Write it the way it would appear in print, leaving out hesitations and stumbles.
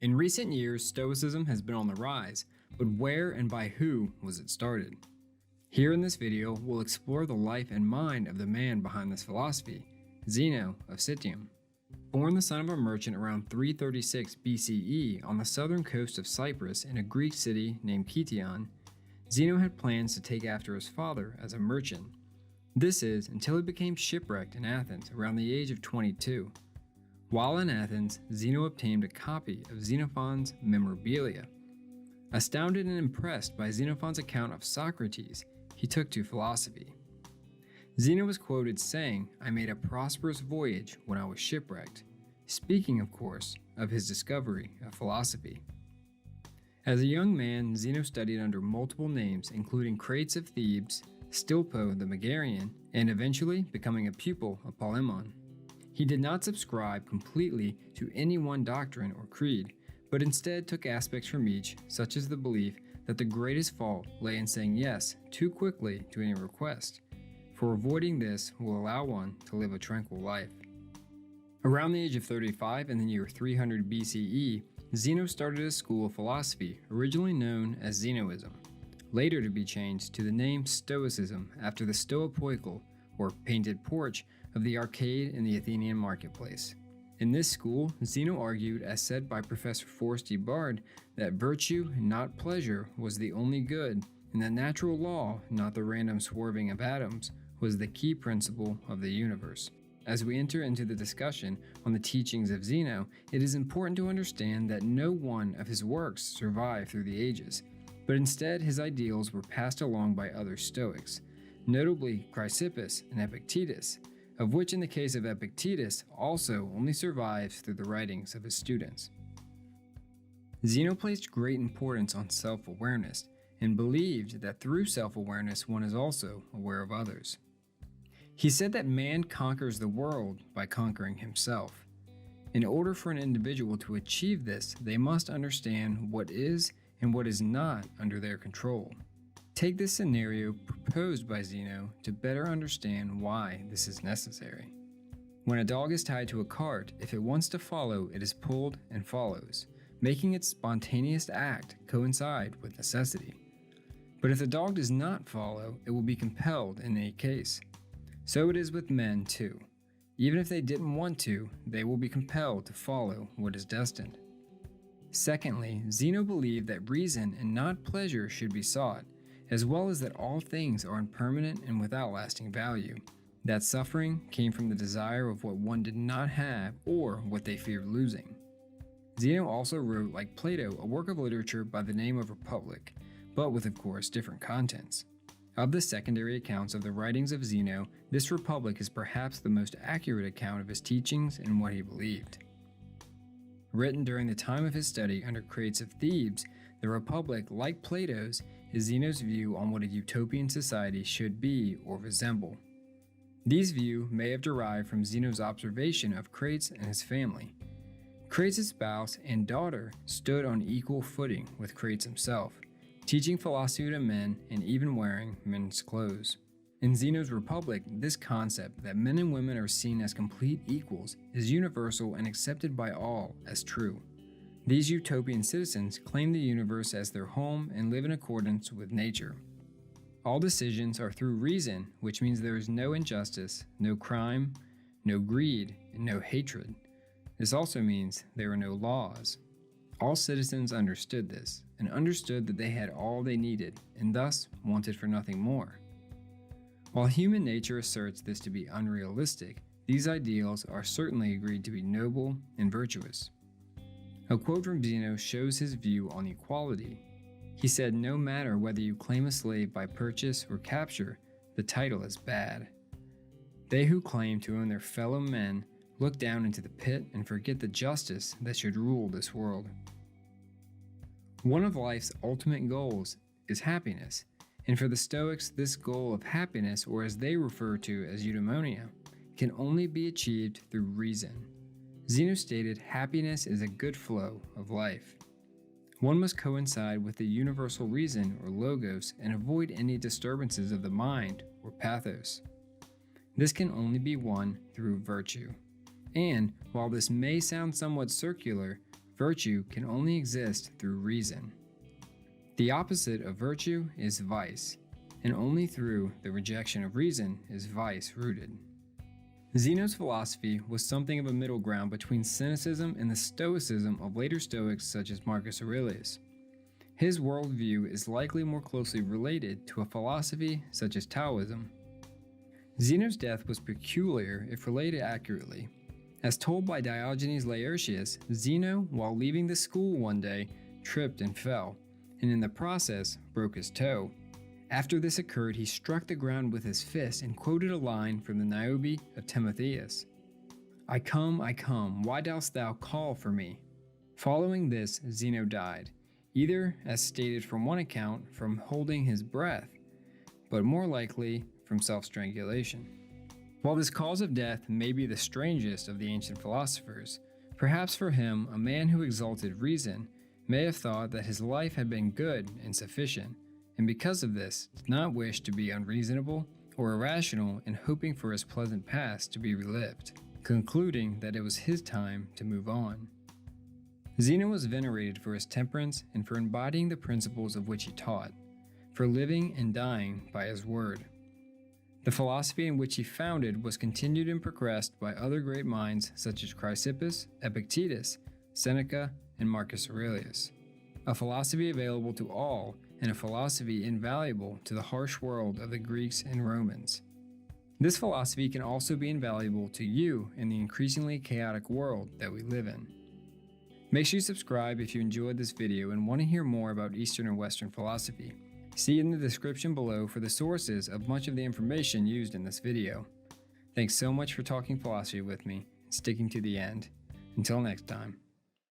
In recent years, Stoicism has been on the rise, but where and by who was it started? Here in this video, we'll explore the life and mind of the man behind this philosophy, Zeno of Citium. Born the son of a merchant around 336 BCE on the southern coast of Cyprus in a Greek city named Citium, Zeno had plans to take after his father as a merchant. This is until he became shipwrecked in Athens around the age of 22. While in Athens, Zeno obtained a copy of Xenophon's Memorabilia. Astounded and impressed by Xenophon's account of Socrates, he took to philosophy. Zeno was quoted saying, "I made a prosperous voyage when I was shipwrecked," speaking, of course, of his discovery of philosophy. As a young man, Zeno studied under multiple names including Crates of Thebes, Stilpo the Megarian, and eventually becoming a pupil of Polemon. He did not subscribe completely to any one doctrine or creed, but instead took aspects from each, such as the belief that the greatest fault lay in saying yes too quickly to any request, for avoiding this will allow one to live a tranquil life. Around the age of 35 in the year 300 BCE, Zeno started a school of philosophy originally known as Zenoism, later to be changed to the name Stoicism after the stoa-poikle, or painted porch, of the arcade in the Athenian marketplace. In this school, Zeno argued, as said by Professor Forrest E. Bard, that virtue, not pleasure, was the only good, and that natural law, not the random swerving of atoms, was the key principle of the universe. As we enter into the discussion on the teachings of Zeno, it is important to understand that no one of his works survived through the ages, but instead his ideals were passed along by other Stoics, notably Chrysippus and Epictetus, of which in the case of Epictetus also only survives through the writings of his students. Zeno placed great importance on self-awareness and believed that through self-awareness one is also aware of others. He said that man conquers the world by conquering himself. In order for an individual to achieve this, they must understand what is and what is not under their control. Take this scenario proposed by Zeno to better understand why this is necessary. When a dog is tied to a cart, if it wants to follow, it is pulled and follows, making its spontaneous act coincide with necessity. But if the dog does not follow, it will be compelled in any case. So it is with men too. Even if they didn't want to, they will be compelled to follow what is destined. Secondly, Zeno believed that reason and not pleasure should be sought, as well as that all things are impermanent and without lasting value, that suffering came from the desire of what one did not have or what they feared losing. Zeno also wrote, like Plato, a work of literature by the name of Republic, but with, of course, different contents. Of the secondary accounts of the writings of Zeno, this Republic is perhaps the most accurate account of his teachings and what he believed. Written during the time of his study under Crates of Thebes, the Republic, like Plato's, is Zeno's view on what a utopian society should be or resemble. These views may have derived from Zeno's observation of Crates and his family. Crates' spouse and daughter stood on equal footing with Crates himself, teaching philosophy to men and even wearing men's clothes. In Zeno's Republic, this concept that men and women are seen as complete equals is universal and accepted by all as true. These utopian citizens claim the universe as their home and live in accordance with nature. All decisions are through reason, which means there is no injustice, no crime, no greed, and no hatred. This also means there are no laws. All citizens understood this, and understood that they had all they needed, and thus wanted for nothing more. While human nature asserts this to be unrealistic, these ideals are certainly agreed to be noble and virtuous. A quote from Zeno shows his view on equality. He said, "No matter whether you claim a slave by purchase or capture, the title is bad. They who claim to own their fellow men look down into the pit and forget the justice that should rule this world." One of life's ultimate goals is happiness, and for the Stoics, this goal of happiness, or as they refer to as eudaimonia, can only be achieved through reason. Zeno stated, "Happiness is a good flow of life." One must coincide with the universal reason or logos and avoid any disturbances of the mind or pathos. This can only be won through virtue. And, while this may sound somewhat circular, virtue can only exist through reason. The opposite of virtue is vice, and only through the rejection of reason is vice rooted. Zeno's philosophy was something of a middle ground between cynicism and the Stoicism of later Stoics such as Marcus Aurelius. His worldview is likely more closely related to a philosophy such as Taoism. Zeno's death was peculiar if related accurately. As told by Diogenes Laertius, Zeno, while leaving the school one day, tripped and fell, and in the process broke his toe. After this occurred, he struck the ground with his fist and quoted a line from the Niobe of Timotheus. I come, why dost thou call for me? Following this, Zeno died, either, as stated from one account, from holding his breath, but more likely from self-strangulation. While this cause of death may be the strangest of the ancient philosophers, perhaps for him, a man who exalted reason, may have thought that his life had been good and sufficient, and because of this, did not wish to be unreasonable or irrational in hoping for his pleasant past to be relived, concluding that it was his time to move on. Zeno was venerated for his temperance and for embodying the principles of which he taught, for living and dying by his word. The philosophy in which he founded was continued and progressed by other great minds such as Chrysippus, Epictetus, Seneca, and Marcus Aurelius. A philosophy available to all, and a philosophy invaluable to the harsh world of the Greeks and Romans. This philosophy can also be invaluable to you in the increasingly chaotic world that we live in. Make sure you subscribe if you enjoyed this video and want to hear more about Eastern and Western philosophy. See in the description below for the sources of much of the information used in this video. Thanks so much for talking philosophy with me and sticking to the end. Until next time.